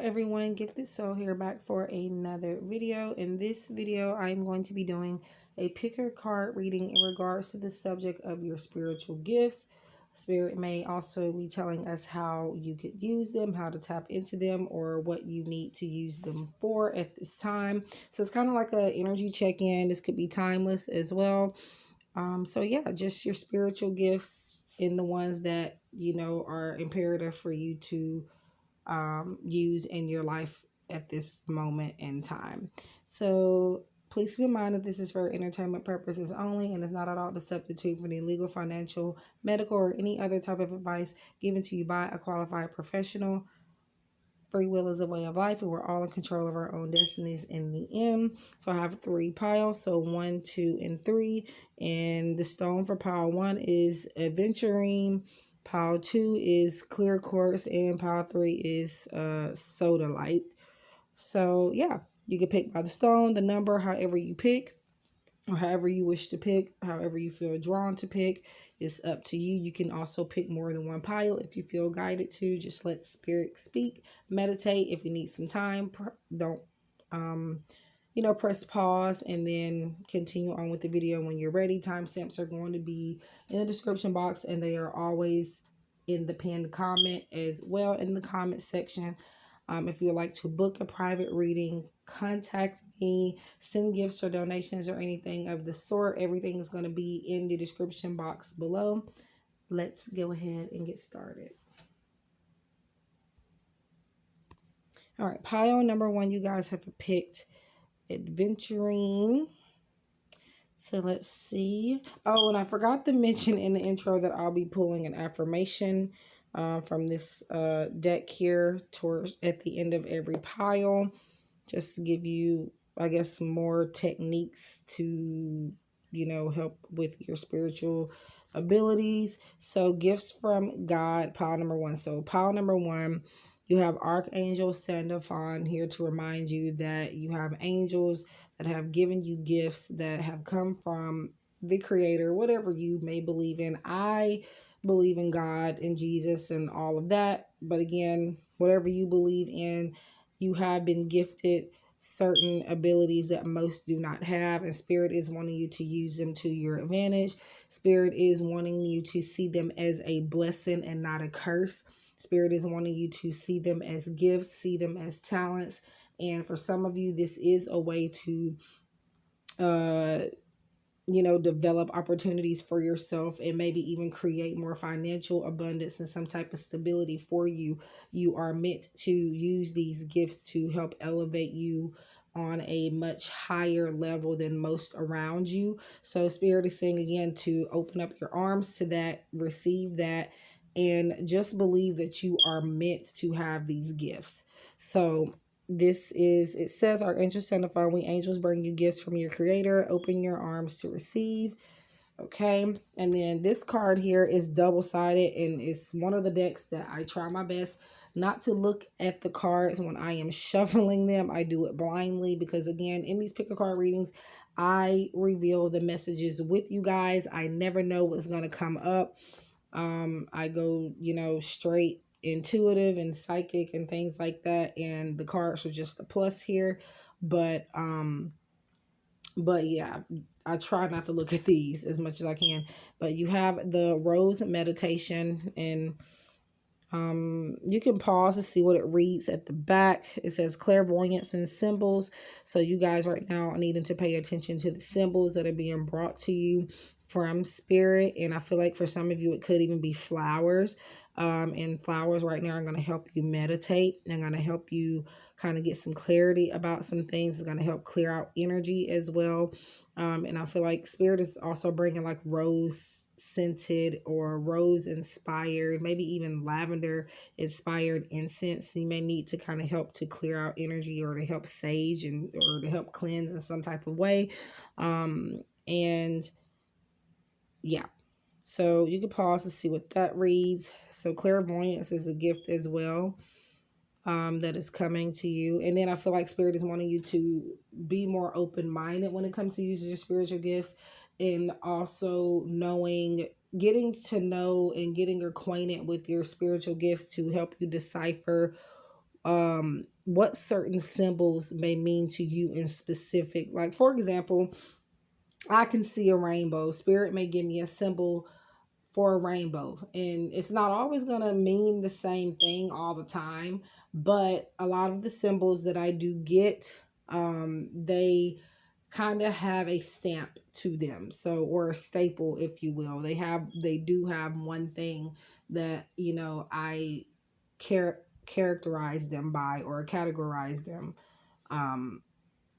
everyone, Gifted Soul here, back for another video. In this video, I'm going to be doing a picker card reading in regards to the subject of your spiritual gifts. Spirit may also be telling us how you could use them, how to tap into them, or what you need to use them for at this time. So it's kind of like an energy check-in. This could be timeless as well. So yeah, just your spiritual gifts and the ones that, are imperative for you to use in your life at this moment in time. So please keep in mind that this is for entertainment purposes only and is not at all the substitute for any legal, financial, medical, or any other type of advice given to you by a qualified professional. Free will is a way of life, and we're all in control of our own destinies in the end. So I have 3 piles, so 1, 2, and 3. And the stone for pile 1 is aventurine, pile 2 is clear quartz, and pile 3 is sodalite. So yeah, you can pick by the stone, the number, however you pick, or however you wish to pick, however you feel drawn to pick. It's up to you. You can also pick more than one pile if you feel guided to. Just let spirit speak. Meditate. If you need some time, don't press pause and then continue on with the video when you're ready. Timestamps are going to be in the description box, and they are always in the pinned comment as well in the comment section. If you would like to book a private reading, contact me, send gifts or donations or anything of the sort. Everything is going to be in the description box below. Let's go ahead and get started. All right, pile number 1, you guys have picked adventuring. So let's see. Oh, and I forgot to mention in the intro that I'll be pulling an affirmation from this deck here towards at the end of every pile, just to give you, I guess, some more techniques to, help with your spiritual abilities. So gifts from God, pile number 1. So pile number 1, you have Archangel Sandra here to remind you that you have angels that have given you gifts that have come from the Creator, whatever you may believe in. I believe in God and Jesus and all of that. But again, whatever you believe in, you have been gifted certain abilities that most do not have, and Spirit is wanting you to use them to your advantage. Spirit is wanting you to see them as a blessing and not a curse. Spirit is wanting you to see them as gifts, see them as talents. And for some of you, this is a way to develop opportunities for yourself and maybe even create more financial abundance and some type of stability for you. You are meant to use these gifts to help elevate you on a much higher level than most around you. So Spirit is saying again to open up your arms to that, receive that, and just believe that you are meant to have these gifts. So it says, our angels sanctify, we angels bring you gifts from your Creator. Open your arms to receive. Okay. And then this card here is double-sided, and it's one of the decks that I try my best not to look at the cards when I am shuffling them. I do it blindly because, again, in these picker card readings, I reveal the messages with you guys. I never know what's going to come up. I go, straight intuitive and psychic and things like that, and the cards are just a plus here. But yeah, I try not to look at these as much as I can. But you have the rose meditation, and you can pause to see what it reads at the back. It says clairvoyance and symbols. So you guys right now are needing to pay attention to the symbols that are being brought to you from Spirit. And I feel like for some of you, it could even be flowers. And flowers right now are going to help you meditate. They're going to help you kind of get some clarity about some things. It's going to help clear out energy as well. And I feel like Spirit is also bringing like rose scented or rose inspired, maybe even lavender inspired incense. You may need to kind of help to clear out energy, or to help sage or to help cleanse in some type of way. And yeah, so you can pause to see what that reads. So clairvoyance is a gift as well. That is coming to you. And then I feel like Spirit is wanting you to be more open-minded when it comes to using your spiritual gifts, and also getting to know and getting acquainted with your spiritual gifts to help you decipher what certain symbols may mean to you in specific. Like, for example, I can see a rainbow. Spirit may give me a symbol for a rainbow, and it's not always going to mean the same thing all the time, but a lot of the symbols that I do get, they kind of have a stamp to them, so, or a staple, if you will. They do have one thing that, you know, I characterize them by, or categorize them um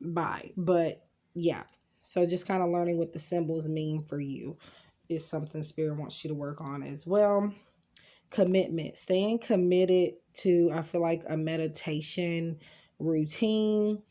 by. But yeah, so just kind of learning what the symbols mean for you is something Spirit wants you to work on as well. Commitment, staying committed to, I feel like, a meditation routine,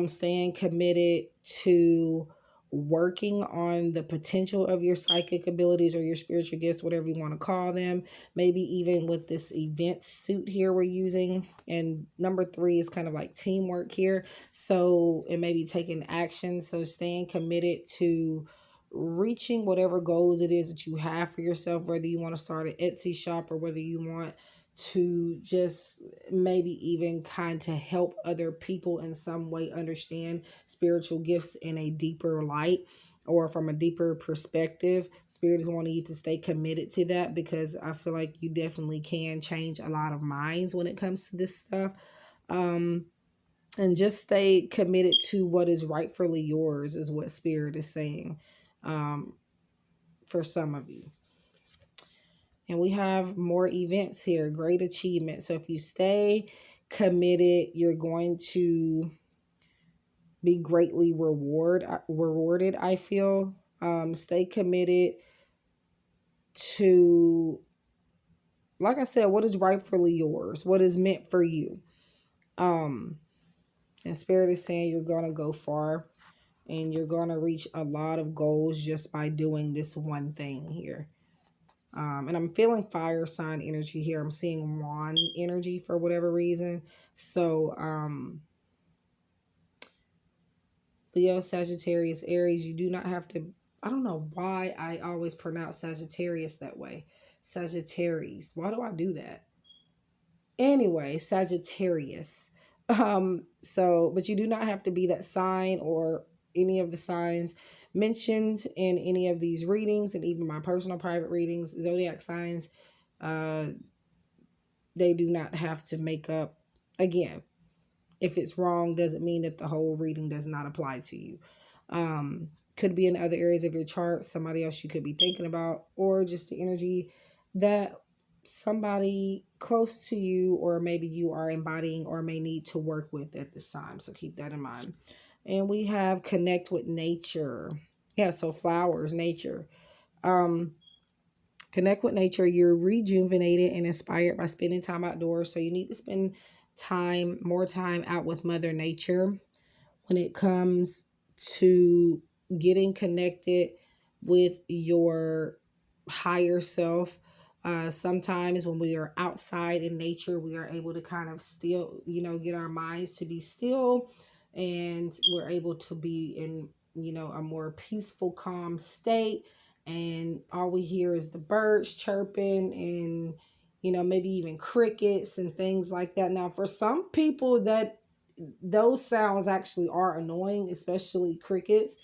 staying committed to working on the potential of your psychic abilities or your spiritual gifts, whatever you want to call them. Maybe even with this event suit here we're using. And number 3 is kind of like teamwork here. So it may be taking action. So staying committed to reaching whatever goals it is that you have for yourself, whether you want to start an Etsy shop or whether you want to just maybe even kind of help other people in some way understand spiritual gifts in a deeper light or from a deeper perspective. Spirit is wanting you to stay committed to that, because I feel like you definitely can change a lot of minds when it comes to this stuff. And just stay committed to what is rightfully yours is what Spirit is saying, for some of you. And we have more events here. Great achievement. So if you stay committed, you're going to be greatly rewarded, I feel. Stay committed to, like I said, what is rightfully yours, what is meant for you. And Spirit is saying you're going to go far and you're going to reach a lot of goals just by doing this one thing here. And I'm feeling fire sign energy here. I'm seeing wand energy for whatever reason. So, Leo, Sagittarius, Aries, you do not have to, I don't know why I always pronounce Sagittarius that way. Sagittarius. Why do I do that? Anyway, Sagittarius. So, but you do not have to be that sign or any of the signs mentioned in any of these readings, and even my personal private readings, zodiac signs. They do not have to make up. Again, if it's wrong doesn't mean that the whole reading does not apply to you. Could be in other areas of your chart, somebody else you could be thinking about, or just the energy that somebody close to you or maybe you are embodying or may need to work with at this time. So keep that in mind. And we have connect with nature. Yeah, so flowers, nature. Connect with nature. You're rejuvenated and inspired by spending time outdoors. So you need to spend more time out with Mother Nature when it comes to getting connected with your higher self. Sometimes when we are outside in nature, we are able to kind of still, get our minds to be still, and we're able to be in, a more peaceful, calm state. And all we hear is the birds chirping and, maybe even crickets and things like that. Now, for some people, those sounds actually are annoying, especially crickets.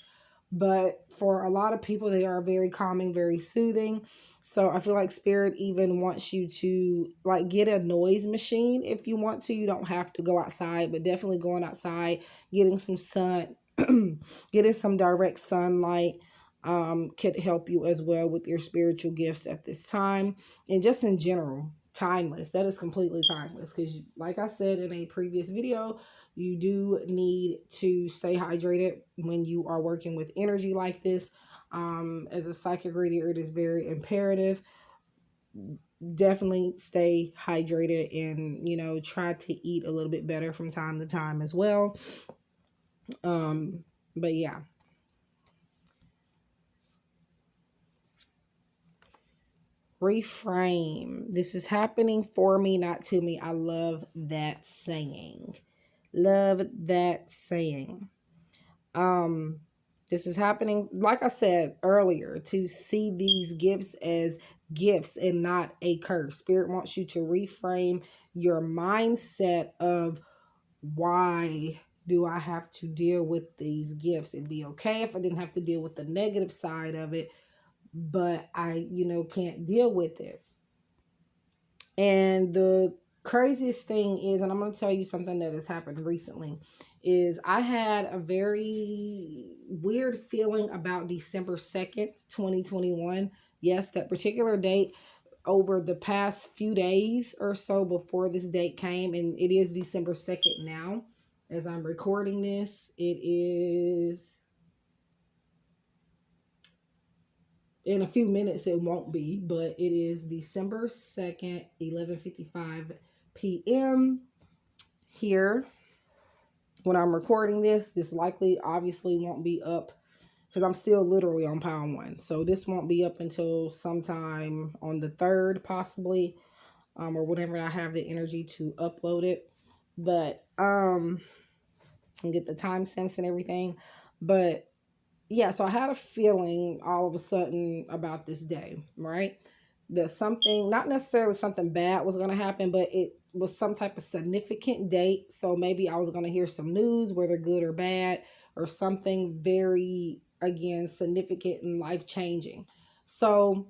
But for a lot of people, they are very calming, very soothing. So I feel like Spirit even wants you to like get a noise machine if you want to. You don't have to go outside, but definitely going outside, getting some sun, getting some direct sunlight could help you as well with your spiritual gifts at this time. And just in general, timeless. That is completely timeless, because like I said in a previous video, you do need to stay hydrated when you are working with energy like this. As a psychic reader, it is very imperative. Definitely stay hydrated and, try to eat a little bit better from time to time as well. But yeah. Reframe. This is happening for me, not to me. I love that saying. Love that saying. This is happening, like I said earlier, to see these gifts as gifts and not a curse. Spirit wants you to reframe your mindset of, why do I have to deal with these gifts? It'd be okay if I didn't have to deal with the negative side of it, but I, can't deal with it. And the craziest thing is, and I'm going to tell you something that has happened recently, is I had a very weird feeling about December 2nd, 2021. Yes, that particular date, over the past few days or so before this date came, and it is December 2nd now as I'm recording this. It is, in a few minutes it won't be, but it is December 2nd, 11:55 p.m. here when I'm recording this. This likely obviously won't be up because I'm still literally on pound one. So this won't be up until sometime on the 3rd, possibly, or whenever I have the energy to upload it. But and get the timestamps and everything. But yeah, so I had a feeling all of a sudden about this day, right? That something, not necessarily something bad was going to happen, but it was some type of significant date. So maybe I was going to hear some news, whether good or bad, or something very, again, significant and life-changing. So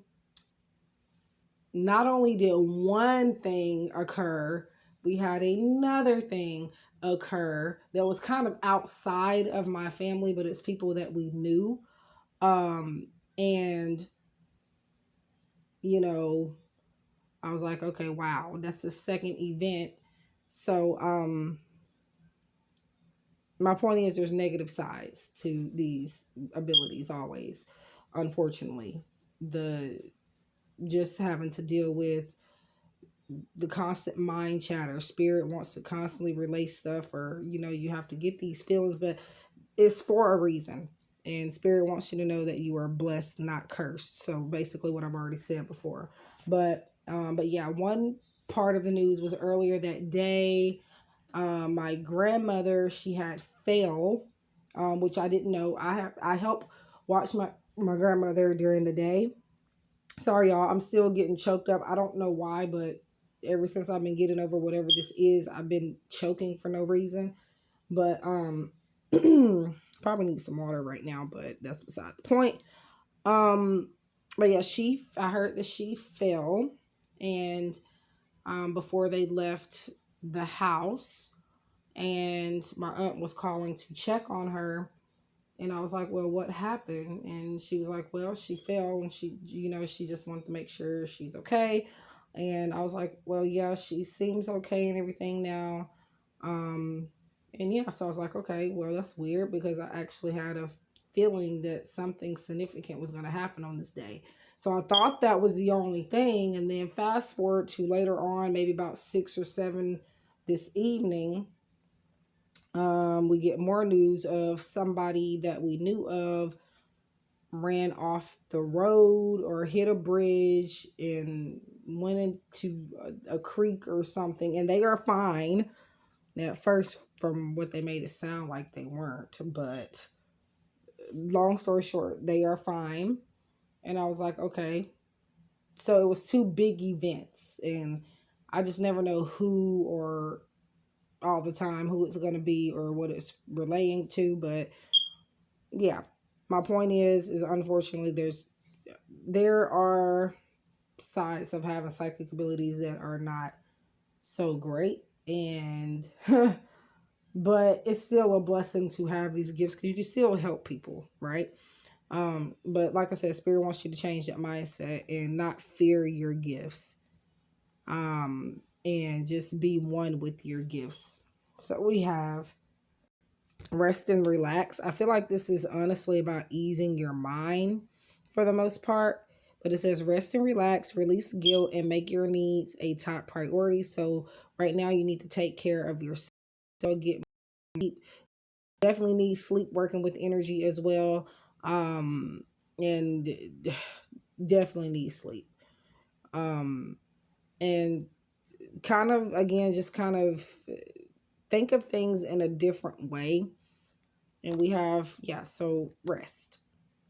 not only did one thing occur, we had another thing occur that was kind of outside of my family, but it's people that we knew. And I was like, okay, wow, that's the second event. So my point is, there's negative sides to these abilities always, unfortunately. The just having to deal with the constant mind chatter. Spirit wants to constantly relay stuff, or you have to get these feelings, but it's for a reason. And Spirit wants you to know that you are blessed, not cursed. So basically what I've already said before. But yeah, one part of the news was earlier that day. My grandmother, she had fell, which I didn't know. I help watch my grandmother during the day. Sorry, y'all. I'm still getting choked up. I don't know why, but ever since I've been getting over whatever this is, I've been choking for no reason. But probably need some water right now, but that's beside the point. But yeah, I heard that she fell, and before they left the house, and my aunt was calling to check on her. And I was like, well, what happened? And she was like, well, she fell, and she just wanted to make sure she's okay. And I was like, well, yeah, she seems okay and everything now. And yeah, so I was like, okay, well, that's weird, because I actually had a feeling that something significant was going to happen on this day. So I thought that was the only thing. And then fast forward to later on, maybe about 6 or 7 this evening, we get more news of somebody that we knew of ran off the road or hit a bridge and went into a creek or something, and they are fine. At first, from what they made it sound like, they weren't, but long story short, they are fine. And I was like, okay. So it was 2 big events, and I just never know who, or all the time who it's going to be or what it's relating to. But yeah, my point is unfortunately there are sides of having psychic abilities that are not so great, and but it's still a blessing to have these gifts, because you can still help people, right? But like I said, Spirit wants you to change that mindset and not fear your gifts, and just be one with your gifts. So we have rest and relax. I feel like this is honestly about easing your mind for the most part. But it says rest and relax, release guilt, and make your needs a top priority. So right now you need to take care of yourself. So get sleep. Definitely need sleep, working with energy as well. And definitely need sleep. And kind of, again, just kind of think of things in a different way. And we have, so rest,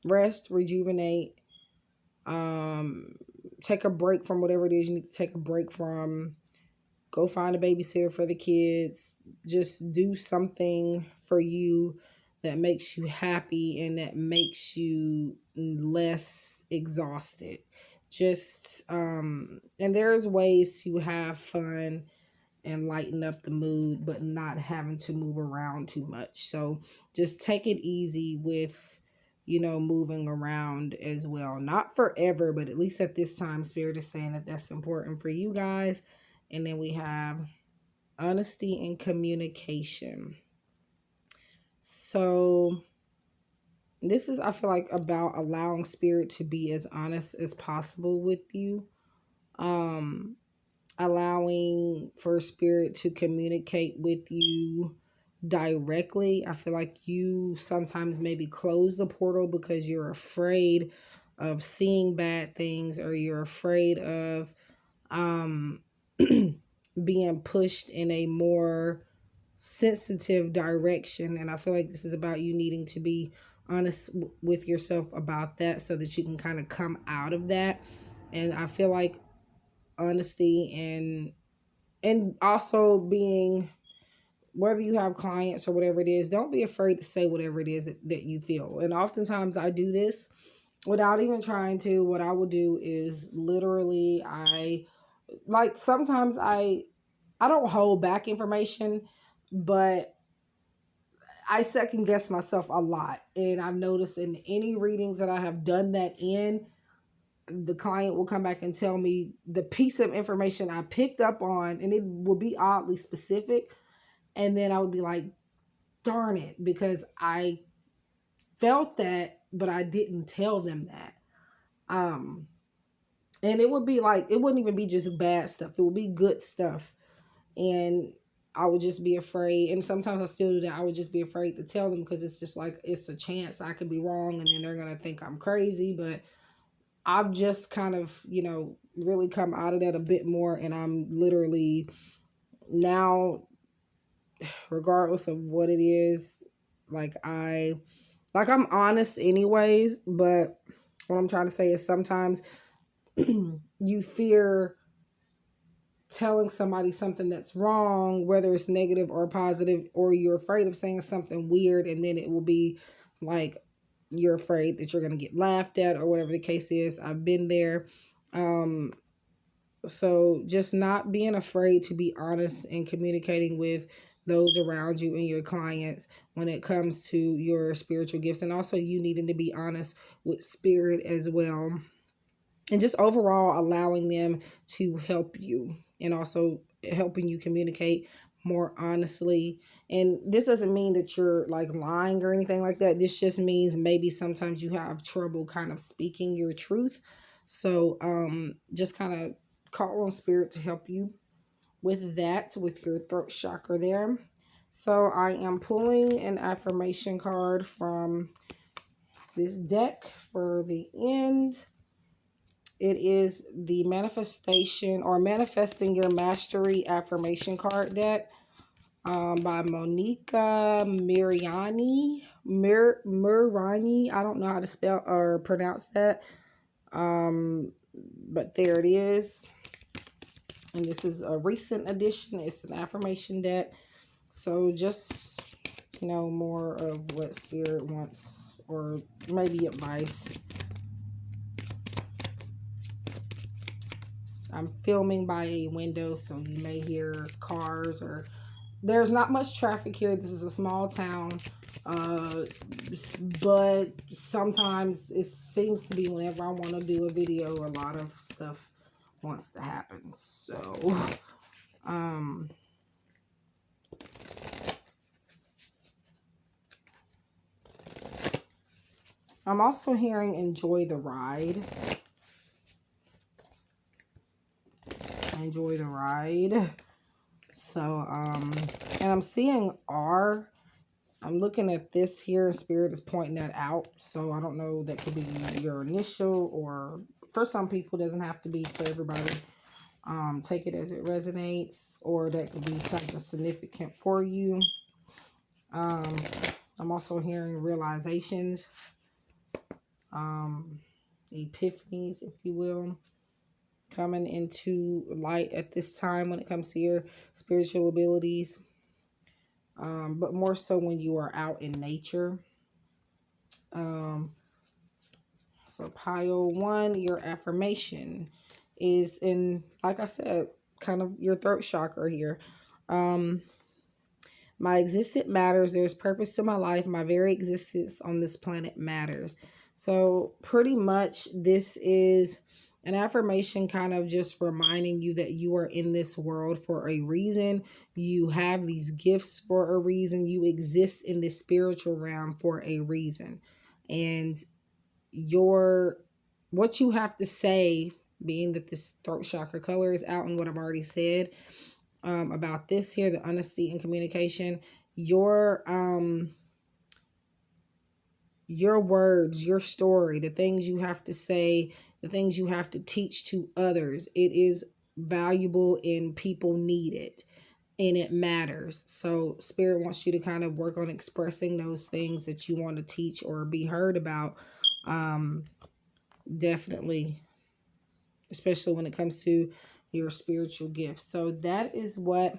rejuvenate, take a break from whatever it is you need to take a break from. Go find a babysitter for the kids. Just do something for you that makes you happy and that makes you less exhausted. Just, and there's ways to have fun and lighten up the mood, but not having to move around too much. So just take it easy with, moving around as well. Not forever, but at least at this time, Spirit is saying that that's important for you guys. And then we have honesty and communication. So this is, I feel like, about allowing Spirit to be as honest as possible with you. Allowing for Spirit to communicate with you directly. I feel like you sometimes maybe close the portal because you're afraid of seeing bad things, or you're afraid of being pushed in a more sensitive direction. And I feel like this is about you needing to be honest with yourself about that so that you can kind of come out of that. And I feel like honesty and also being, whether you have clients or whatever it is, don't be afraid to say whatever it is that you feel. And oftentimes I do this without even trying to. What I will do is literally, sometimes I don't hold back information, but I second guess myself a lot. And I've noticed in any readings that I have done that in, the client will come back and tell me the piece of information I picked up on, and it will be oddly specific. And then I would be like, darn it, because I felt that, but I didn't tell them that. And it would be like, it wouldn't even be just bad stuff. It would be good stuff. And I would just be afraid. And sometimes I still do that. I would just be afraid to tell them because it's just like, it's a chance I could be wrong. And then they're going to think I'm crazy. But I've just kind of, really come out of that a bit more. And I'm literally now, regardless of what it is, I'm honest anyways. But what I'm trying to say is sometimes you fear telling somebody something that's wrong, whether it's negative or positive, or you're afraid of saying something weird, and then it will be like you're afraid that you're going to get laughed at or whatever the case is. I've been there. So just not being afraid to be honest and communicating with those around you and your clients when it comes to your spiritual gifts, and also you needing to be honest with Spirit as well. And just overall allowing them to help you, and also helping you communicate more honestly. And this doesn't mean that you're like lying or anything like that. This just means maybe sometimes you have trouble kind of speaking your truth. So just kind of call on Spirit to help you with that, with your throat chakra there. So I am pulling an affirmation card from this deck for the end. It is the manifestation or manifesting your mastery affirmation card deck by Monika Muranyi. I don't know how to spell or pronounce that. But there it is. And this is a recent edition. It's an affirmation deck. So just, more of what Spirit wants, or maybe advice. I'm filming by a window, so you may hear cars, or there's not much traffic here. This is a small town. But sometimes it seems to be whenever I want to do a video, a lot of stuff wants to happen. So, I'm also hearing enjoy the ride. Enjoy the ride. So, and I'm seeing R. I'm looking at this here, and Spirit is pointing that out. So I don't know, that could be your initial, or for some people, it doesn't have to be for everybody. Take it as it resonates, or that could be something significant for you. I'm also hearing realizations, epiphanies, if you will. coming into light at this time when it comes to your spiritual abilities. But more so when you are out in nature. So pile 1, your affirmation is in, like I said, kind of your throat chakra here. My existence matters. There's purpose to my life. My very existence on this planet matters. So pretty much this is an affirmation kind of just reminding you that you are in this world for a reason. You have these gifts for a reason. You exist in this spiritual realm for a reason. And what you have to say, being that this throat chakra color is out and what I've already said about this here, the honesty and communication, your words, your story, the things you have to say, the things you have to teach to others, it is valuable and people need it and it matters. So Spirit wants you to kind of work on expressing those things that you want to teach or be heard about. Definitely, especially when it comes to your spiritual gifts. So that is what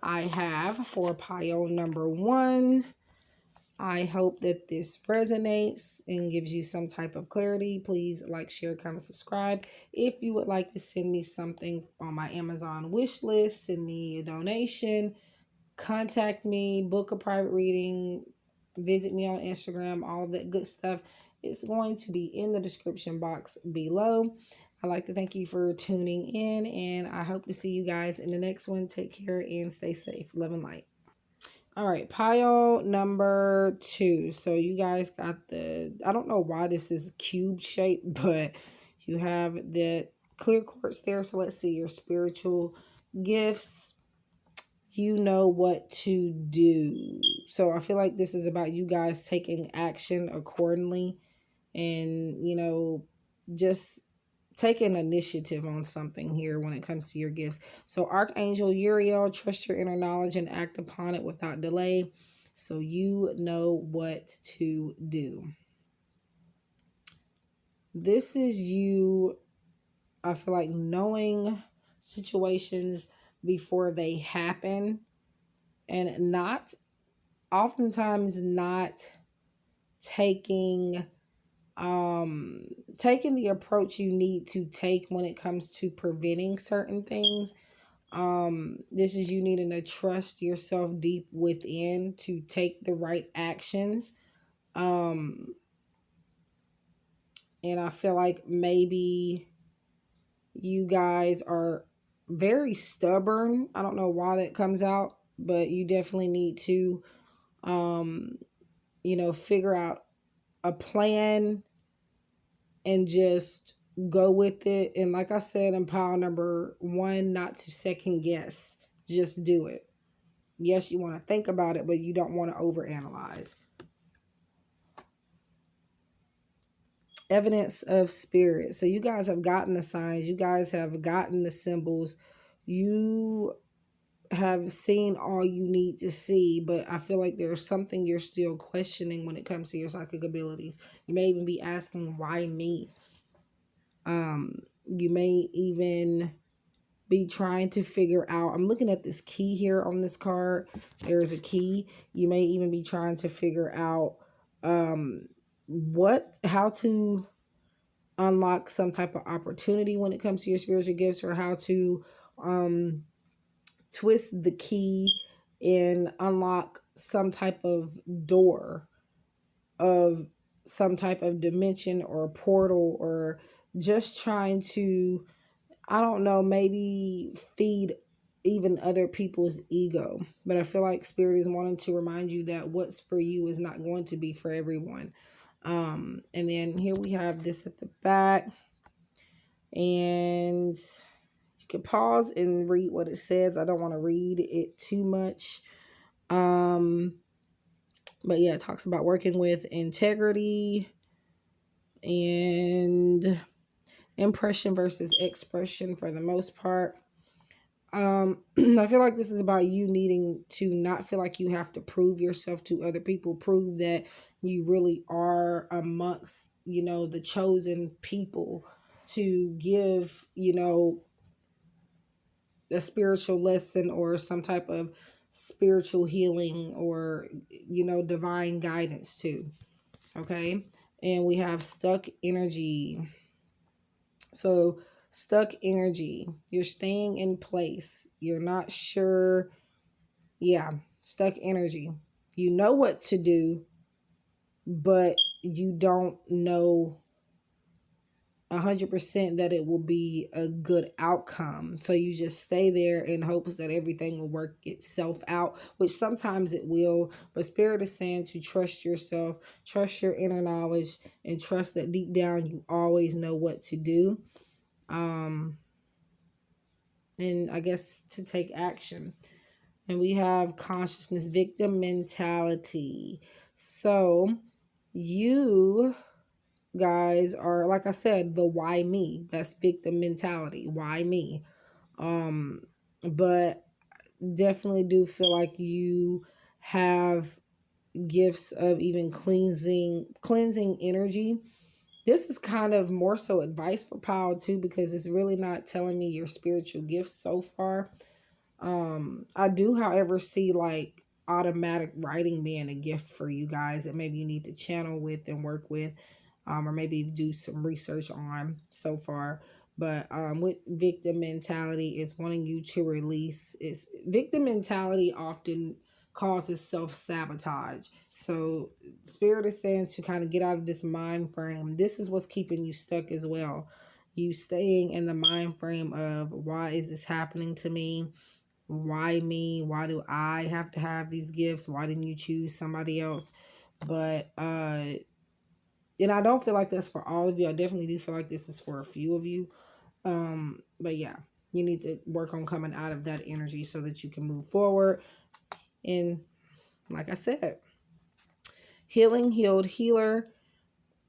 I have for pile number 1. I hope that this resonates and gives you some type of clarity. Please like, share, comment, subscribe. If you would like to send me something on my Amazon wish list, send me a donation, contact me, book a private reading, visit me on Instagram, all of that good stuff. It's going to be in the description box below. I'd like to thank you for tuning in, and I hope to see you guys in the next one. Take care and stay safe. Love and light. All right, pile number 2. So you guys got I don't know why this is cube shaped, but you have the clear quartz there. So let's see your spiritual gifts. You know what to do. So I feel like this is about you guys taking action accordingly and, just taking initiative on something here when it comes to your gifts. So Archangel Uriel, trust your inner knowledge and act upon it without delay. So you know what to do. This is you, I feel like, knowing situations before they happen and oftentimes not taking the approach you need to take when it comes to preventing certain things. This is you needing to trust yourself deep within to take the right actions. And I feel like maybe you guys are very stubborn. I don't know why that comes out, but you definitely need to figure out a plan and just go with it. And like I said in pile number 1, not to second guess, just do it. Yes, you want to think about it, but you don't want to overanalyze. Evidence of spirit. So you guys have gotten the signs, you guys have gotten the symbols, you have seen all you need to see, but I feel like there's something you're still questioning when it comes to your psychic abilities. You may even be asking, why me? You may even be trying to figure out, I'm looking at this key here on this card. There's a key. You may even be trying to figure out how to unlock some type of opportunity when it comes to your spiritual gifts, or how to twist the key and unlock some type of door of some type of dimension or portal, or just trying to, I don't know, maybe feed even other people's ego. But I feel like Spirit is wanting to remind you that what's for you is not going to be for everyone. And then here we have this at the back. And you can pause and read what it says. I don't want to read it too much. But yeah, it talks about working with integrity and impression versus expression for the most part. I feel like this is about you needing to not feel like you have to prove yourself to other people, prove that you really are amongst, the chosen people. to give, a spiritual lesson or some type of spiritual healing or, divine guidance too. Okay. And we have stuck energy. So, stuck energy, you're staying in place. You're not sure. Yeah, stuck energy. You know what to do, but you don't know 100% that it will be a good outcome. So you just stay there in hopes that everything will work itself out, which sometimes it will. But Spirit is saying to trust yourself, trust your inner knowledge, and trust that deep down you always know what to do. And I guess to take action. And we have consciousness, victim mentality. So you guys are, like I said, the why me. That's victim mentality. Why me? But definitely do feel like you have gifts of even cleansing energy. This is kind of more so advice for Paul too, because it's really not telling me your spiritual gifts so far. I do, however, see like automatic writing being a gift for you guys that maybe you need to channel with and work with, or maybe do some research on so far. But with victim mentality, it's wanting you to release. It's victim mentality often causes self-sabotage. So Spirit is saying to kind of get out of this mind frame. This is what's keeping you stuck as well. You staying in the mind frame of, why is this happening to me? Why me? Why do I have to have these gifts? Why didn't you choose somebody else? But and I don't feel like that's for all of you. I definitely do feel like this is for a few of you. But yeah, you need to work on coming out of that energy so that you can move forward. And like I said, healing, healed, healer,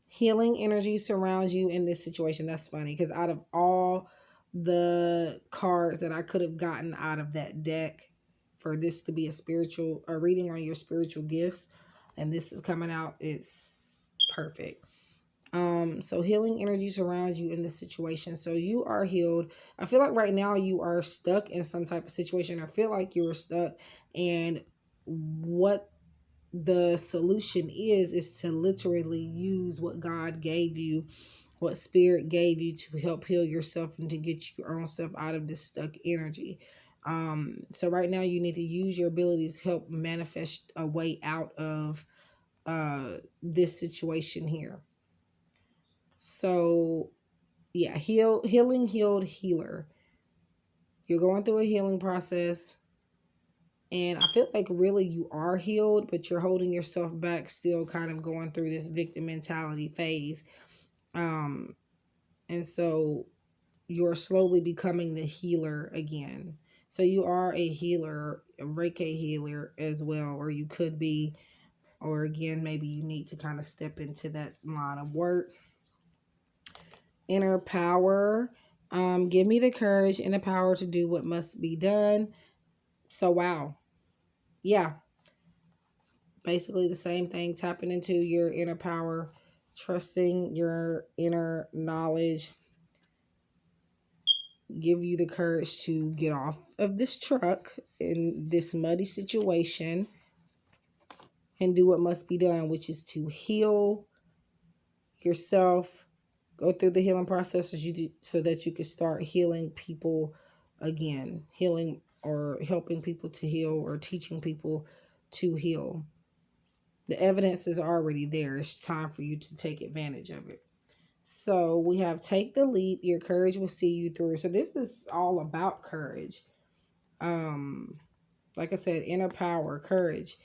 healing energy surrounds you in this situation. That's funny because out of all the cards that I could have gotten out of that deck for this to be a reading on your spiritual gifts, and this is coming out, it's perfect. So healing energy surrounds you in this situation. So you are healed. I feel like right now you are stuck in some type of situation. I feel like you are stuck, and what the solution is to literally use what God gave you, what Spirit gave you, to help heal yourself and to get your own stuff out of this stuck energy. So right now you need to use your abilities to help manifest a way out of this situation here. So yeah, healing, healed, healer. You're going through a healing process. And I feel like really you are healed, but you're holding yourself back, still kind of going through this victim mentality phase. And so you're slowly becoming the healer again. So you are a healer, a Reiki healer as well, or you could be, or again, maybe you need to kind of step into that line of work. Inner power. Give me the courage and the power to do what must be done. So wow. Yeah. Basically the same thing, tapping into your inner power, trusting your inner knowledge, give you the courage to get off of this truck in this muddy situation and do what must be done, which is to heal yourself, go through the healing process so that you can start healing people again, healing or helping people to heal or teaching people to heal. The evidence is already there. It's time for you to take advantage of it. So we have take the leap. Your courage will see you through. So this is all about courage. Like I said, inner power, courage.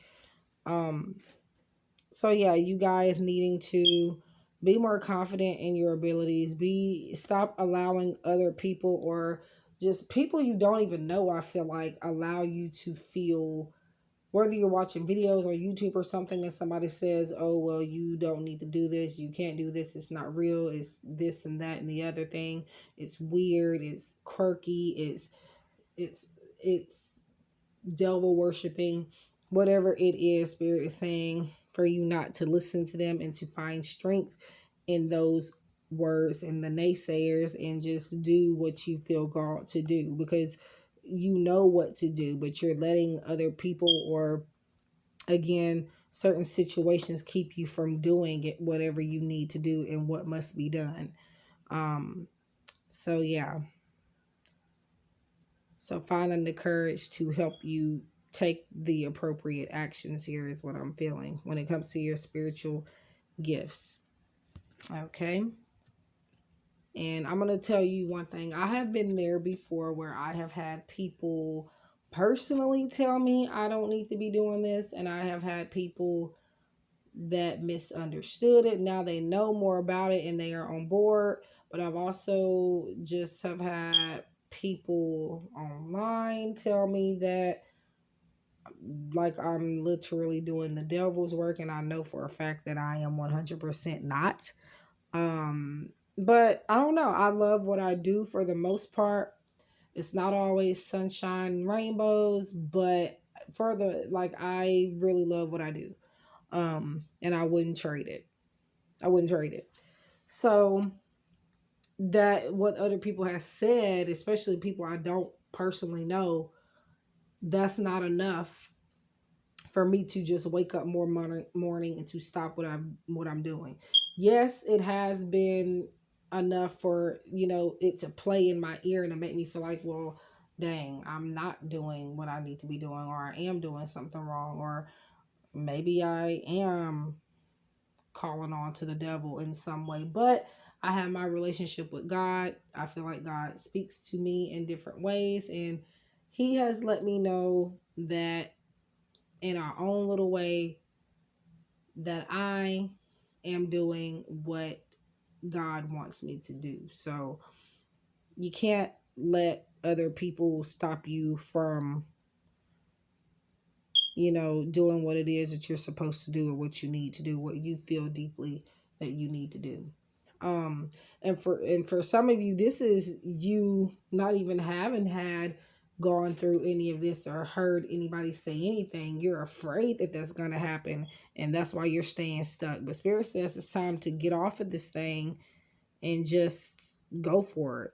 So yeah, you guys needing to be more confident in your abilities. Stop allowing other people or just people you don't even know, I feel like, allow you to feel, whether you're watching videos on YouTube or something and somebody says, oh, well, you don't need to do this. You can't do this. It's not real. It's this and that and the other thing. It's weird. It's quirky. It's devil worshiping. Whatever it is, Spirit is saying for you not to listen to them and to find strength in those words and the naysayers and just do what you feel called to do, because you know what to do, but you're letting other people or, again, certain situations keep you from doing it, whatever you need to do and what must be done. So yeah. So finding the courage to help you take the appropriate actions here is what I'm feeling when it comes to your spiritual gifts. Okay. And I'm going to tell you one thing. I have been there before where I have had people personally tell me I don't need to be doing this. And I have had people that misunderstood it. Now they know more about it and they are on board. But I've also just have had people online tell me that like I'm literally doing the devil's work, and I know for a fact that I am 100% not. But I don't know. I love what I do for the most part. It's not always sunshine and rainbows, but for the like I really love what I do. And I wouldn't trade it. I wouldn't trade it. So that what other people have said, especially people I don't personally know, that's not enough for me to just wake up more morning and to stop what I'm doing. Yes, it has been enough for, it to play in my ear and to make me feel like, well, dang, I'm not doing what I need to be doing, or I am doing something wrong, or maybe I am calling on to the devil in some way. But I have my relationship with God. I feel like God speaks to me in different ways, and he has let me know that in our own little way that I am doing what God wants me to do. So you can't let other people stop you from, doing what it is that you're supposed to do or what you need to do, what you feel deeply that you need to do. And for some of you, this is you not even having had gone through any of this or heard anybody say anything. You're afraid that that's going to happen, and that's why you're staying stuck. But Spirit says it's time to get off of this thing and just go for it.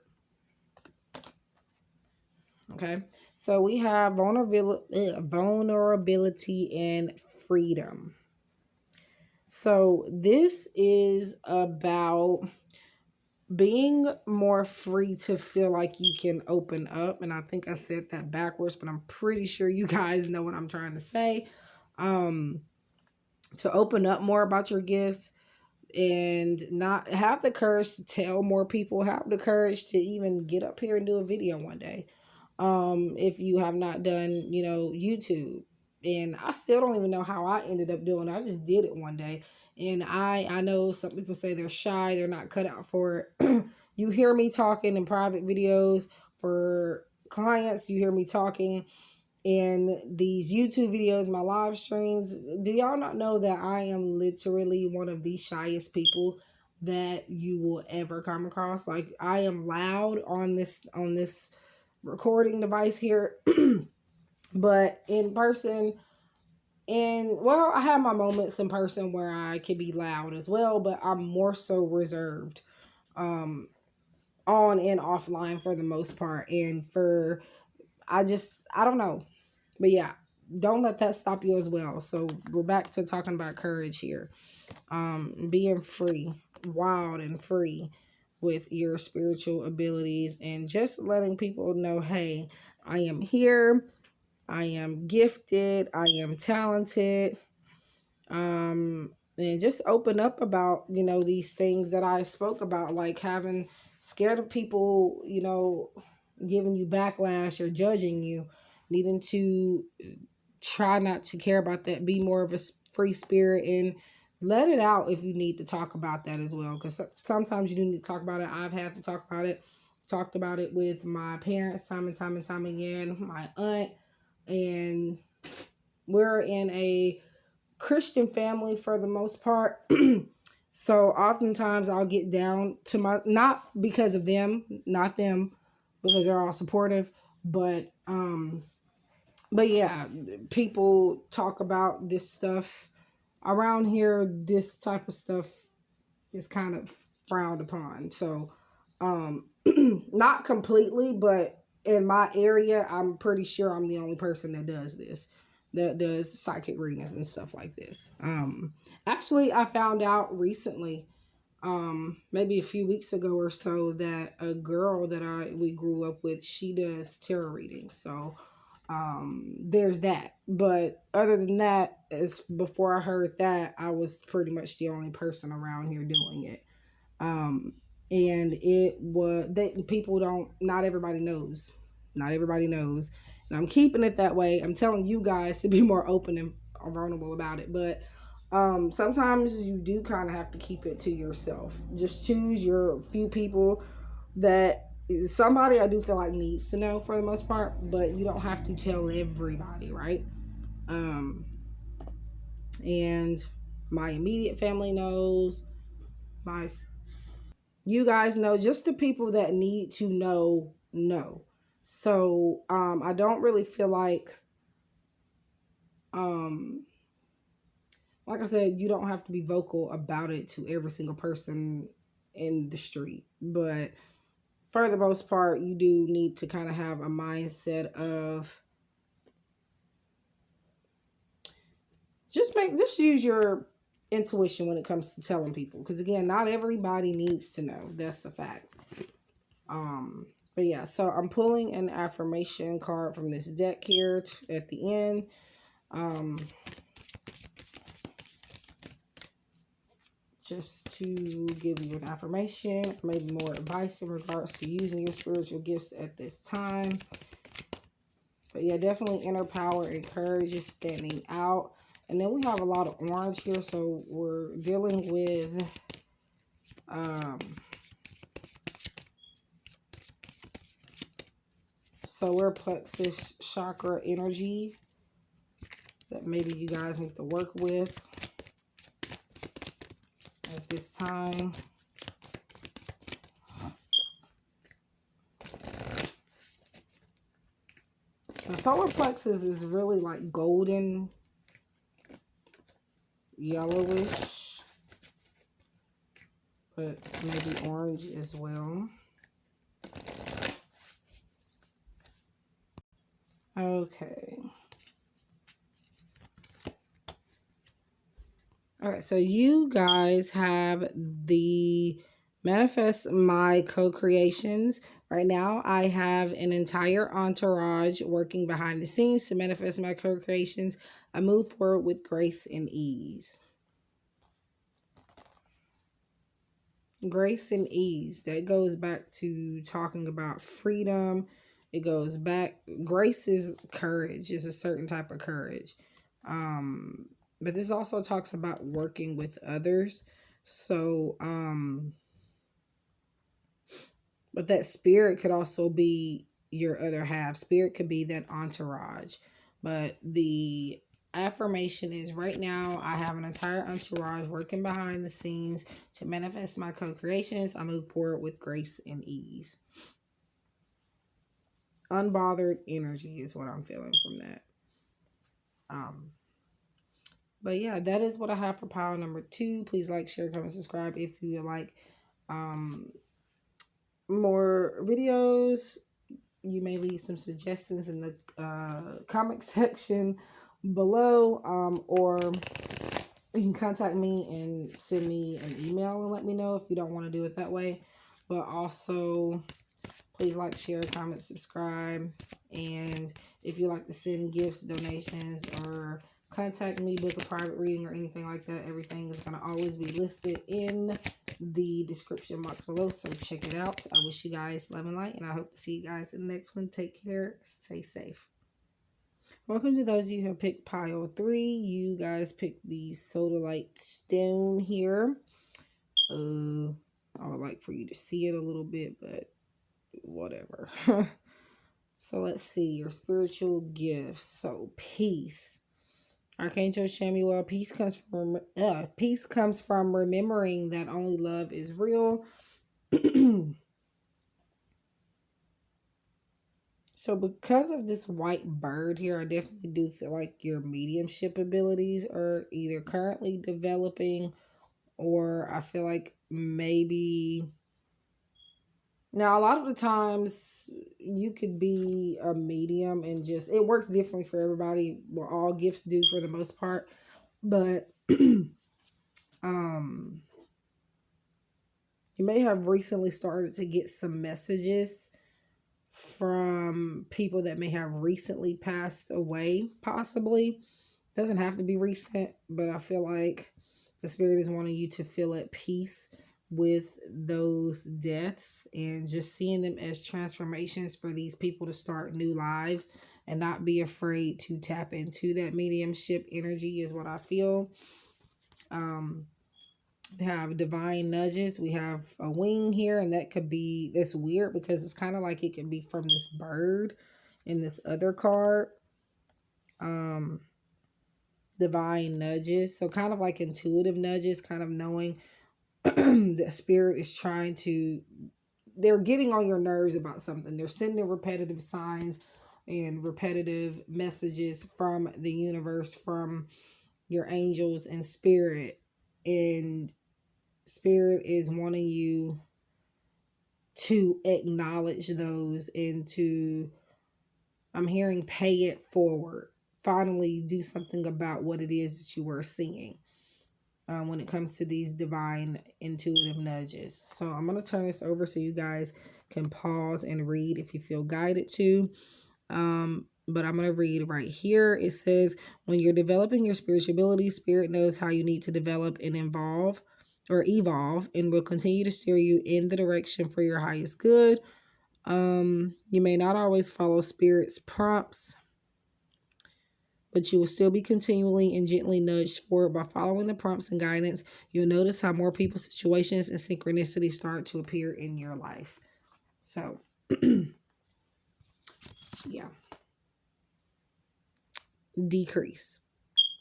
Okay, so we have vulnerability and freedom. So this is about being more free to feel like you can open up. And I think I said that backwards, but I'm pretty sure you guys know what I'm trying to say. To open up more about your gifts and not have the courage to tell more people, have the courage to even get up here and do a video one day. If you have not done, YouTube. And I still don't even know how I ended up doing it. I just did it one day. And I know some people say they're shy, they're not cut out for it. You hear me talking in private videos for clients, you hear me talking in these YouTube videos, my live streams. Do y'all not know that I am literally one of the shyest people that you will ever come across? Like, I am loud on this recording device here, but in person, and well, I have my moments in person where I can be loud as well, but I'm more so reserved on and offline for the most part. And I don't know. But yeah, don't let that stop you as well. So we're back to talking about courage here. Being free, wild and free with your spiritual abilities, and just letting people know, hey, I am here. I am gifted. I am talented. And just open up about, these things that I spoke about, like having scared of people, giving you backlash or judging you, needing to try not to care about that. Be more of a free spirit and let it out if you need to talk about that as well. Because sometimes you do need to talk about it. I've had to talk about it. Talked about it with my parents time and time and time again, my aunt, and we're in a Christian family for the most part. So oftentimes I'll get down to not because of them, not them, because they're all supportive, but yeah, people talk about this stuff around here. This type of stuff is kind of frowned upon. So, not completely, but in my area, I'm pretty sure I'm the only person that does this, that does psychic readings and stuff like this. Actually, I found out recently, maybe a few weeks ago or so, that a girl that we grew up with, she does tarot readings. So, there's that. But other than that, as before I heard that, I was pretty much the only person around here doing it. And it was that people don't, not everybody knows. Not everybody knows. And I'm keeping it that way. I'm telling you guys to be more open and vulnerable about it. But sometimes you do kind of have to keep it to yourself. Just choose your few people that somebody I do feel like needs to know for the most part, but you don't have to tell everybody, right? And my immediate family knows, you guys know, just the people that need to know. So I don't really feel like I said, you don't have to be vocal about it to every single person in the street, but for the most part, you do need to kind of have a mindset of just use your intuition when it comes to telling people, because again, not everybody needs to know. That's a fact. But yeah, so I'm pulling an affirmation card from this deck here at the end. Just to give you an affirmation, maybe more advice in regards to using your spiritual gifts at this time. But yeah, definitely inner power and courage is standing out. And then we have a lot of orange here, so we're dealing with solar plexus chakra energy that maybe you guys need to work with at this time. The solar plexus is really like golden, yellowish, but maybe orange as well. Okay. All right, so you guys have the manifest my co-creations. Right now, I have an entire entourage working behind the scenes to manifest my co-creations. I move forward with grace and ease. Grace and ease. That goes back to talking about freedom. It goes back. Grace is courage. It's a certain type of courage. But this also talks about working with others. So, but that spirit could also be your other half. Spirit could be that entourage. But the affirmation is, right now I have an entire entourage working behind the scenes to manifest my co-creations. I move forward with grace and ease. Unbothered energy is what I'm feeling from that. But yeah, that is what I have for pile number 2. Please like, share, comment, subscribe if you would like more videos. You may leave some suggestions in the comment section below, or you can contact me and send me an email and let me know if you don't want to do it that way. But also, please like, share, comment, subscribe. And if you like to send gifts, donations, or contact me, book a private reading or anything like that, everything is going to always be listed in the description box below, so check it out. I wish you guys love and light, and I hope to see you guys in the next one. Take care. Stay safe. Welcome to those of you who have picked pile 3. You guys picked the sodalite stone here. I would like for you to see it a little bit, but whatever. So let's see your spiritual gifts. So peace. Archangel Samuel, peace comes from remembering that only love is real. So because of this white bird here, I definitely do feel like your mediumship abilities are either currently developing, or I feel like maybe, now a lot of the times you could be a medium and just, it works differently for everybody. Well, all gifts do for the most part, but you may have recently started to get some messages from people that may have recently passed away, possibly. Doesn't have to be recent, but I feel like the spirit is wanting you to feel at peace with those deaths and just seeing them as transformations for these people to start new lives and not be afraid to tap into that mediumship energy is what I feel. We have divine nudges. We have a wing here, and that could be, that's weird because it's kind of like it can be from this bird in this other card. Divine nudges, so kind of like intuitive nudges, kind of knowing the spirit is trying to, they're getting on your nerves about something. They're sending repetitive signs and repetitive messages from the universe, from your angels and spirit, and spirit is wanting you to acknowledge those and to, I'm hearing, pay it forward. Finally do something about what it is that you were seeing when it comes to these divine intuitive nudges. So I'm going to turn this over so you guys can pause and read if you feel guided to. But I'm going to read right here. It says, when you're developing your spirituality, spirit knows how you need to develop and evolve and will continue to steer you in the direction for your highest good. You may not always follow spirit's prompts, but you will still be continually and gently nudged forward by following the prompts and guidance. You'll notice how more people, situations, and synchronicities start to appear in your life. So, yeah. Decrease.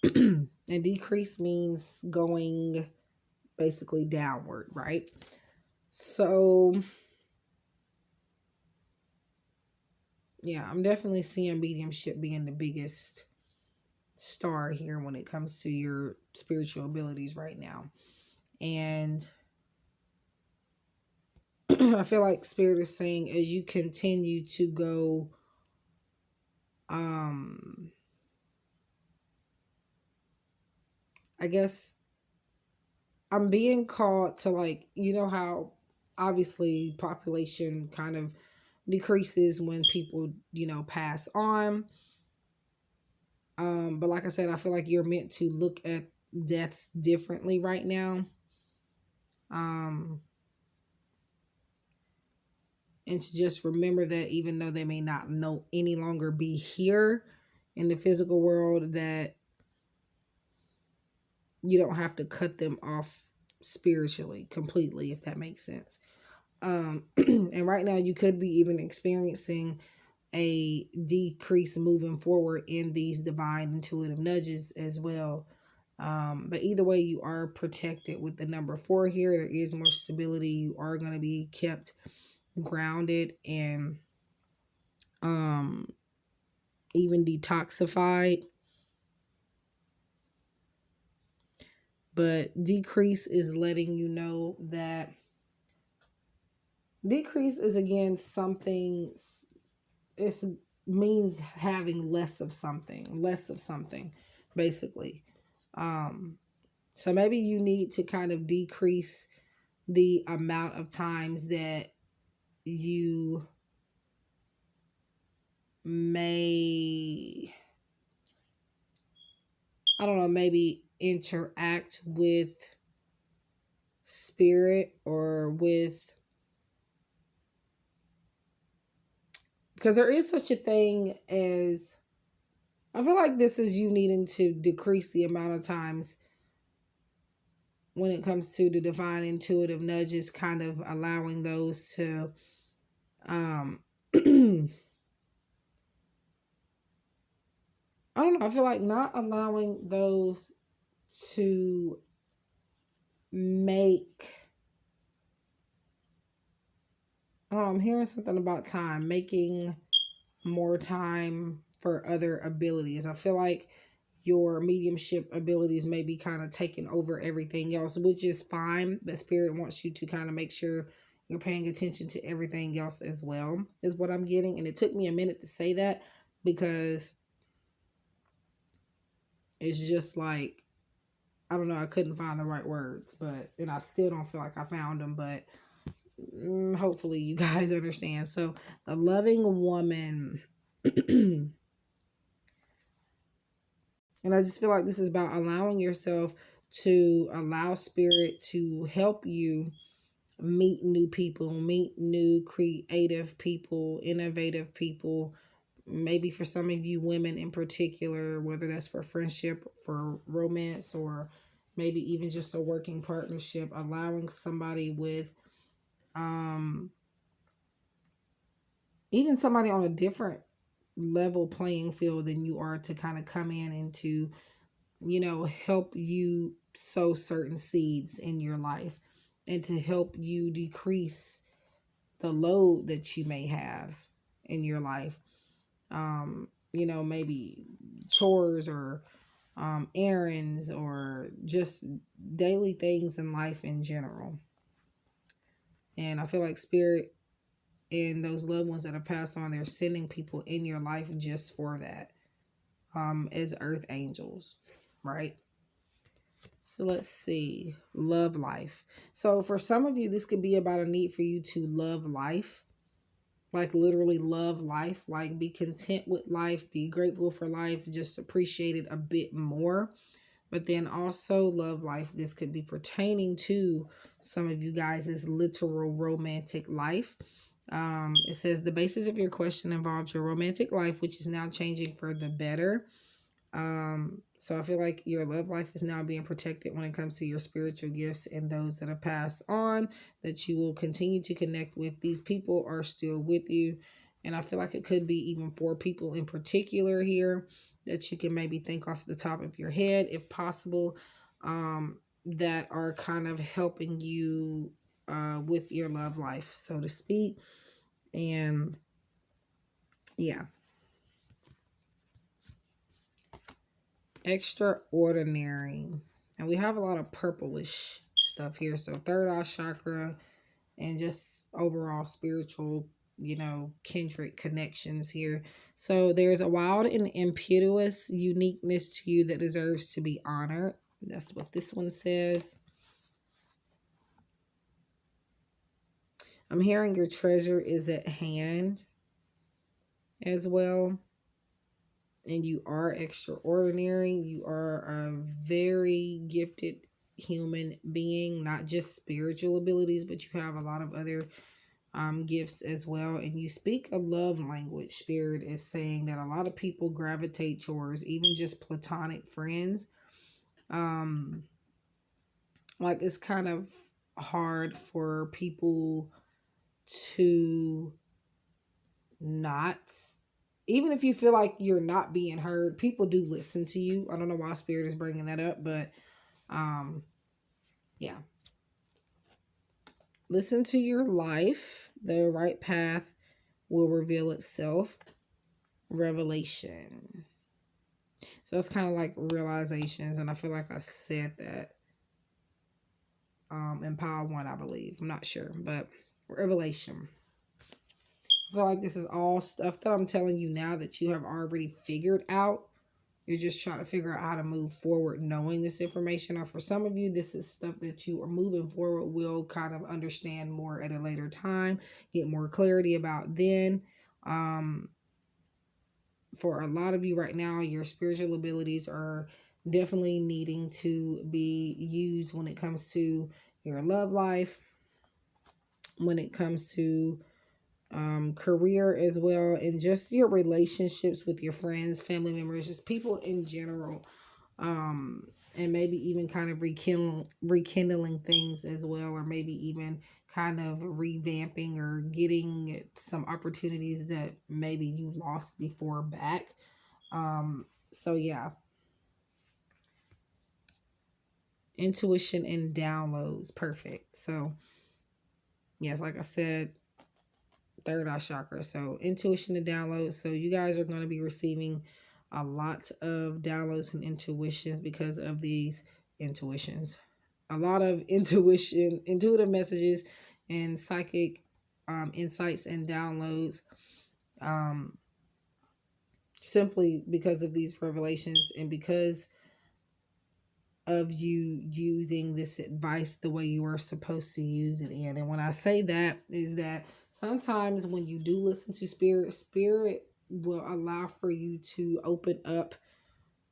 And decrease means going basically downward, right? So, yeah, I'm definitely seeing mediumship being the biggest star here when it comes to your spiritual abilities right now. And I feel like spirit is saying, as you continue to go I guess I'm being called to, like, you know how obviously population kind of decreases when people, you know, pass on. But like I said, I feel like you're meant to look at deaths differently right now. And to just remember that even though they may not no any longer be here in the physical world, that you don't have to cut them off spiritually completely, if that makes sense. And right now you could be even experiencing a decrease moving forward in these divine intuitive nudges as well. But either way, you are protected with the number 4 here. There is more stability. You are going to be kept grounded and even detoxified. But decrease is letting you know that decrease is, again, something, it means having less of something, basically. So maybe you need to kind of decrease the amount of times that you may, I don't know, maybe interact with spirit or with, because there is such a thing as, I feel like this is you needing to decrease the amount of times when it comes to the divine intuitive nudges, kind of allowing those to I don't know, I feel like not allowing those to make, I don't know, I'm hearing something about making more time for other abilities. I feel like your mediumship abilities may be kind of taking over everything else, which is fine. But Spirit wants you to kind of make sure you're paying attention to everything else as well, is what I'm getting. And it took me a minute to say that because it's just like, I don't know, I couldn't find the right words, and I still don't feel like I found them, but hopefully you guys understand. So the loving woman, and I just feel like this is about allowing yourself to allow Spirit to help you meet new people, meet new creative people, innovative people. Maybe for some of you women in particular, whether that's for friendship, for romance, or maybe even just a working partnership, allowing somebody with even somebody on a different level playing field than you are to kind of come in and to, help you sow certain seeds in your life and to help you decrease the load that you may have in your life. Maybe chores or errands or just daily things in life in general. And I feel like Spirit and those loved ones that have passed on, they're sending people in your life just for that, as earth angels, right? So let's see, love life. So for some of you, this could be about a need for you to love life, like literally love life, like be content with life, be grateful for life, just appreciate it a bit more. But then also love life. This could be pertaining to some of you guys' literal romantic life. It says the basis of your question involves your romantic life, which is now changing for the better. So I feel like your love life is now being protected when it comes to your spiritual gifts and those that have passed on, that you will continue to connect with. These people are still with you. And I feel like it could be even 4 people in particular here that you can maybe think off the top of your head, if possible, that are kind of helping you with your love life, so to speak. And yeah. Extraordinary. And we have a lot of purplish stuff here. So third eye chakra and just overall spiritual, kindred connections here. So there's a wild and impetuous uniqueness to you that deserves to be honored. That's what this one says. I'm hearing your treasure is at hand as well. And you are extraordinary. You are a very gifted human being, not just spiritual abilities, but you have a lot of other gifts as well. And you speak a love language. Spirit is saying that a lot of people gravitate towards even just platonic friends. Like it's kind of hard for people to not, even if you feel like you're not being heard, people do listen to you. I don't know why Spirit is bringing that up, but yeah. Listen to your life. The right path will reveal itself. Revelation. So it's kind of like realizations, and I feel like I said that in Power 1, I believe. I'm not sure, but revelation. I feel like this is all stuff that I'm telling you now that you have already figured out. You're just trying to figure out how to move forward knowing this information. Or for some of you, this is stuff that you are moving forward will kind of understand more at a later time, get more clarity about then. For a lot of you right now, your spiritual abilities are definitely needing to be used when it comes to your love life, when it comes to career as well, and just your relationships with your friends, family members, just people in general, and maybe even kind of rekindling things as well, or maybe even kind of revamping or getting some opportunities that maybe you lost before back. So yeah, intuition and downloads, perfect. So yes, like I said, third eye chakra. So intuition and downloads. So you guys are going to be receiving a lot of downloads and intuitions because of these intuitions. A lot of intuitive messages, and psychic insights and downloads, simply because of these revelations and because of you using this advice the way you are supposed to use it in. And when I say that, is that sometimes when you do listen to spirit will allow for you to open up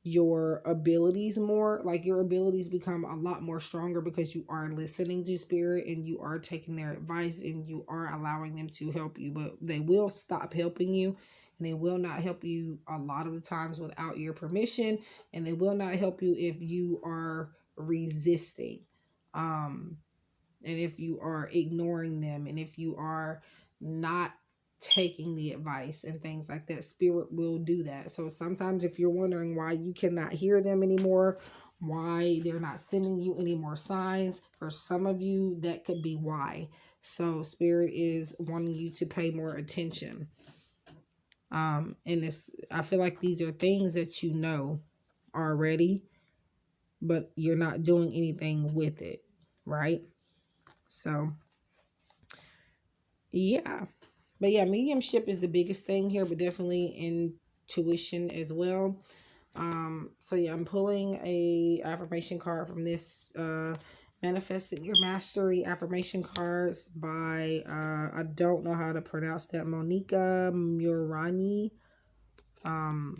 your abilities more. Like, your abilities become a lot more stronger because you are listening to spirit and you are taking their advice and you are allowing them to help you. But they will stop helping you, and they will not help you a lot of the times without your permission, and they will not help you if you are resisting, and if you are ignoring them, and if you are not taking the advice and things like that. Spirit will do that. So sometimes if you're wondering why you cannot hear them anymore, why they're not sending you any more signs, for some of you that could be why. So spirit is wanting you to pay more attention. And this, I feel like these are things that you know already, but you're not doing anything with it, right? So yeah. But yeah, mediumship is the biggest thing here, but definitely intuition as well. So yeah, I'm pulling a affirmation card from this Manifesting Your Mastery affirmation cards by I don't know how to pronounce that, Monika, Muranyi. And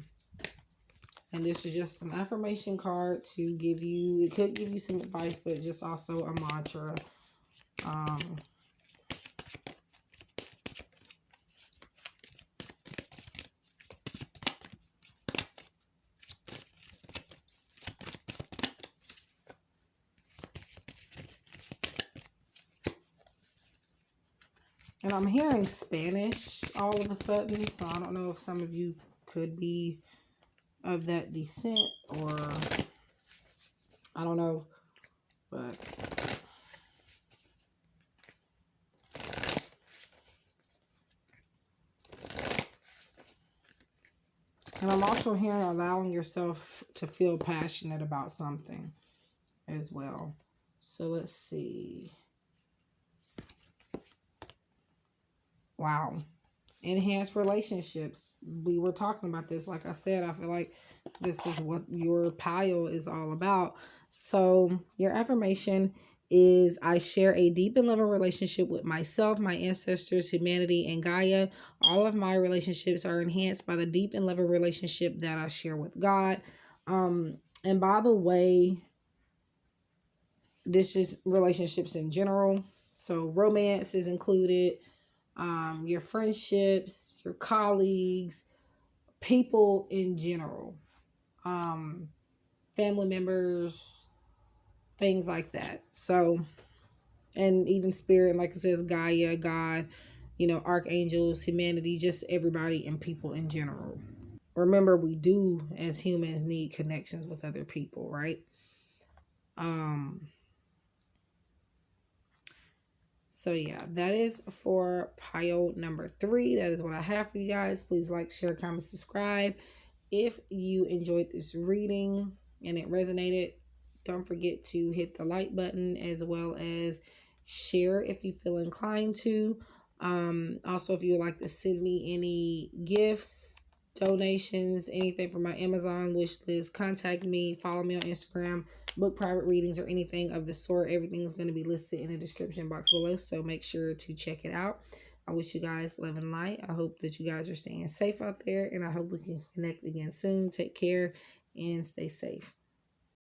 this is just an affirmation card to give you, it could give you some advice, but just also a mantra. And I'm hearing Spanish all of a sudden, so I don't know if some of you could be of that descent, or I don't know, but and I'm also hearing allowing yourself to feel passionate about something as well. So let's see. Wow. Enhanced relationships. We were talking about this. Like I said, I feel like this is what your pile is all about. So your affirmation is: I share a deep and loving relationship with myself, my ancestors, humanity, and Gaia. All of my relationships are enhanced by the deep and loving relationship that I share with God. And by the way, this is relationships in general. So romance is included, your friendships, your colleagues, people in general, family members, things like that. So, and even spirit, like it says, Gaia, God, archangels, humanity, just everybody and people in general. Remember, we do as humans need connections with other people, right? So yeah, that is for pile number 3. That is what I have for you guys. Please like, share, comment, subscribe. If you enjoyed this reading and it resonated, don't forget to hit the like button, as well as share if you feel inclined to. Also, if you would like to send me any gifts, donations, anything from my Amazon wish list, contact me, follow me on Instagram, book private readings, or anything of the sort. Everything's going to be listed in the description box below, so make sure to check it out. I wish you guys love and light. I hope that you guys are staying safe out there, and I hope we can connect again soon. Take care and stay safe.